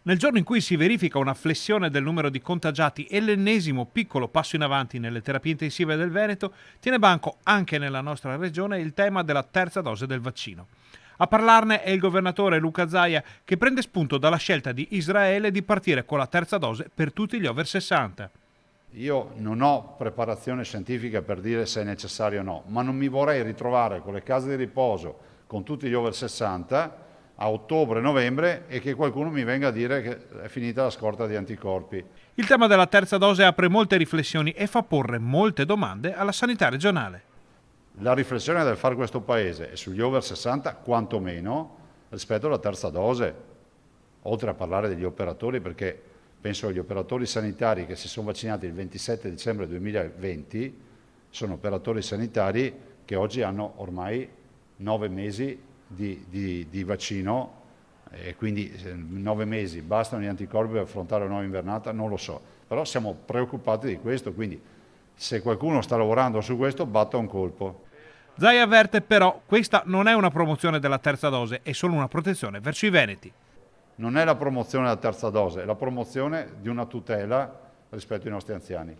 Nel giorno in cui si verifica una flessione del numero di contagiati e l'ennesimo piccolo passo in avanti nelle terapie intensive del Veneto, tiene banco anche nella nostra regione il tema della terza dose del vaccino. A parlarne è il governatore Luca Zaia, che prende spunto dalla scelta di Israele di partire con la terza dose per tutti gli over 60. Io non ho preparazione scientifica per dire se è necessario o no, ma non mi vorrei ritrovare con le case di riposo, con tutti gli over 60 a ottobre-novembre e che qualcuno mi venga a dire che è finita la scorta di anticorpi. Il tema della terza dose apre molte riflessioni e fa porre molte domande alla sanità regionale. La riflessione del fare questo paese è sugli over 60 quantomeno rispetto alla terza dose, oltre a parlare degli operatori, perché penso agli operatori sanitari che si sono vaccinati il 27 dicembre 2020, sono operatori sanitari che oggi hanno ormai 9 mesi di vaccino e quindi 9 mesi bastano gli anticorpi per affrontare una nuova invernata, non lo so, però siamo preoccupati di questo, quindi se qualcuno sta lavorando su questo batta un colpo. Zai avverte però questa non è una promozione della terza dose, è solo una protezione verso i veneti. Non è la promozione della terza dose, è la promozione di una tutela rispetto ai nostri anziani.